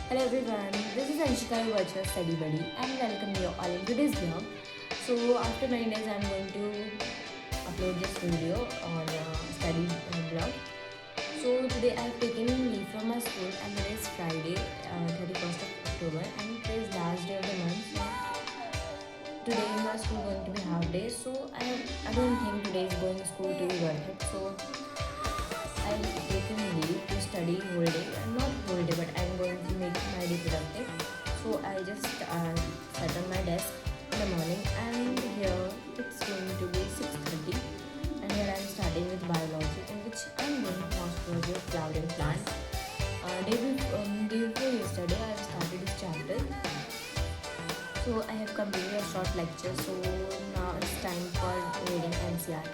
Hello everyone, this is Anshika, your virtual study buddy, and welcome you all in today's vlog. So after many days, I'm going to upload this video on study vlog. So today I've taken leave from my school, and it is Friday, 31st of October, and it is last day of the month. So today my school going to be half day. So I don't think today is going to school to be worth it. So I'm taking leave to study whole day, not whole day, but I'm going to make my day productive. So I just sat on my desk in the morning, and here it's going to be 6:30, and here I'm starting with biology, in which I'm doing morphology of flowering plants. Day before yesterday, I have started this chapter. So I have completed a short lecture. So now it's time for reading NCERT.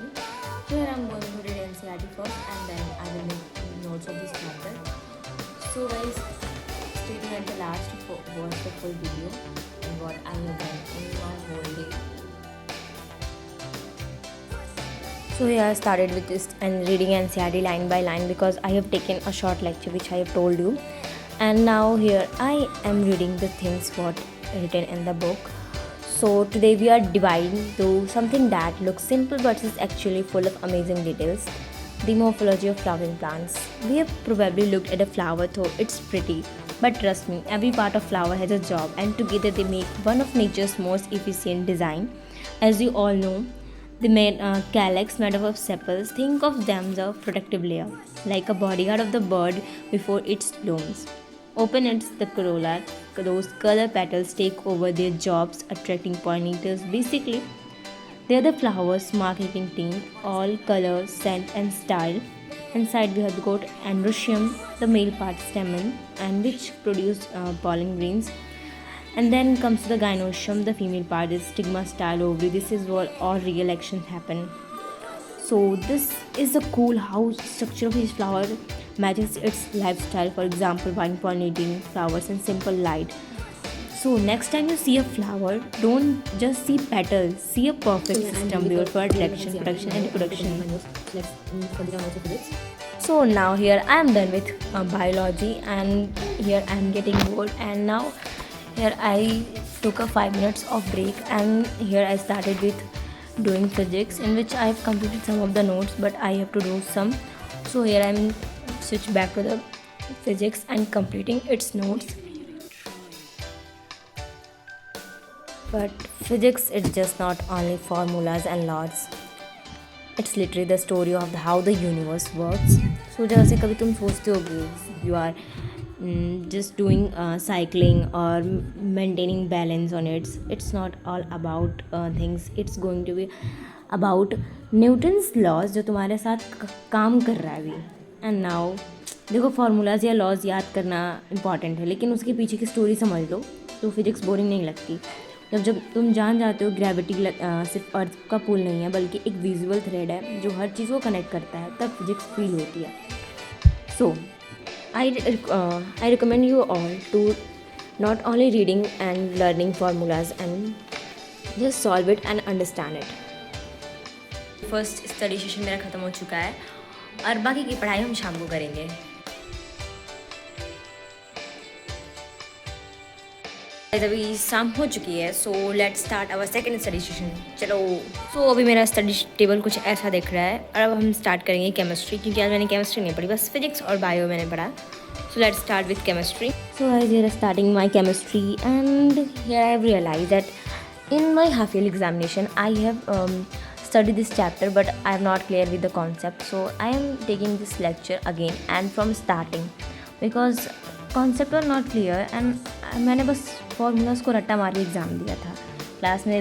Here I'm going to read NCERT first, and then I will make notes of this chapter. So guys, stay tuned until last to watch the full video and what I have done in my whole day. So here I started with this and reading NCERT line by line because I have taken a short lecture which I have told you, and now here I am reading the things what written in the book. So today we are dividing to something that looks simple but is actually full of amazing details. The morphology of flowering plants. We have probably looked at a flower though it's pretty, but trust me, every part of flower has a job, and together they make one of nature's most efficient design. As you all know, the calyx made up of sepals. Think of them as a protective layer, like a bodyguard of the bird before it blooms. Open its the corolla, those color petals take over their jobs, attracting pollinators. Basically, they are the flowers marketing team, all color, scent, and style. Inside we have got androecium, the male part stamen, and which produce pollen grains. And then comes the gynoecium, the female part is stigma style ovary. This is where all real actions happen. So this is a cool how structure of each flower matches its lifestyle. For example, vine pollinating flowers and simple light. So next time you see a flower, don't just see petals. See a perfect system built for attraction, production, and reproduction. So now here I am done with biology, and here I am getting bored. And now here I took a 5 minutes of break, and here I started with doing physics, in which I have completed some of the notes, but I have to do some. So here I am switch back to the physics and completing its notes. But physics is just not only formulas and laws. It's literally the story of how the universe works. So जैसे कभी तुम सोचते होगे you are just doing cycling or maintaining balance on it. It's not all about things. It's going to be about Newton's laws जो तुम्हारे साथ काम कर रहा है अभी. एंड नाउ देखो फार्मूलाज या लॉज याद करना इंपॉर्टेंट है, लेकिन उसके पीछे की स्टोरी समझ लो तो फिजिक्स बोरिंग नहीं लगती. जब तुम जान जाते हो ग्रेविटी सिर्फ अर्थ का पुल नहीं है, बल्कि एक विजुअल थ्रेड है जो हर चीज़ को कनेक्ट करता है, तब फिजिक्स फील होती है. सो I recommend you all to not only reading and learning formulas and just solve it and understand it. First study session मेरा ख़त्म हो चुका है, और बाकी की पढ़ाई हम शाम को करेंगे. अभी शाम हो चुकी है. So let's start our second study session. चलो. सो अभी मेरा स्टडी टेबल कुछ ऐसा दिख रहा है, और अब हम स्टार्ट करेंगे केमिस्ट्री, क्योंकि आज मैंने केमिस्ट्री नहीं पढ़ी, बस फिजिक्स और बायो मैंने पढ़ा. So let's start with chemistry. So I here starting my chemistry, and here I have realise that in my half year examination I have studied this chapter, but I am not clear with the concept. So I am taking this lecture again and from starting, because concept were not clear, and मैंने बस formulas को रट्टा मार के exam दिया था. Class में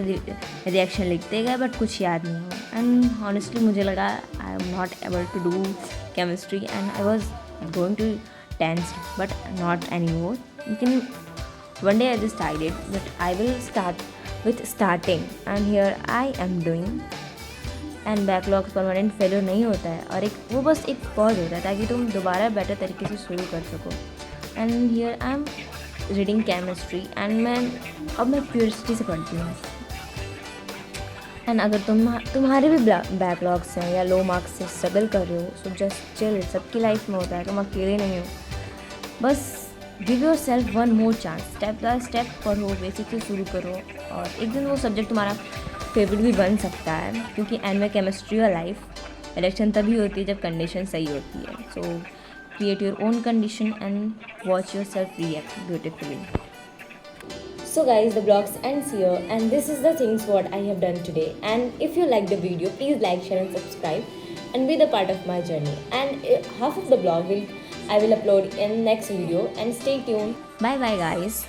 reaction लिखते गए, बट कुछ याद नहीं हुआ. एंड honestly मुझे लगा I am not able to do chemistry, and I was going to tense, but not anymore. लेकिन one day I decided that I will start with starting, and here I am doing. And backlogs permanent failure नहीं होता है, और एक वो बस एक pause होता है ताकि तुम दोबारा बेटर तरीके से शुरू कर सको. And here I am reading chemistry, and अब मैं प्योरिसिटी से पढ़ती हूँ. एंड अगर तुम्हारे भी बैकलॉग्स हैं या लो मार्क्स से स्ट्रगल कर रहे हो, सो जस्ट चिल. सबकी लाइफ में होता है, तुम अकेले नहीं हो. बस give your self one more chance, step by step पढ़ो, बेसिक से शुरू करो और एक दिन वो सब्जेक्ट तुम्हारा फेवरेट भी बन सकता है, क्योंकि एंड में केमिस्ट्री और लाइफ इलेक्शन तभी होती है जब कंडीशन सही होती है. सो create your own condition and watch yourself react beautifully. So guys, the vlogs ends here and this is the things what I have done today, and if you like the video please like, share and subscribe and be the part of my journey, and half of the vlog I will upload in next video, and stay tuned. Bye bye guys.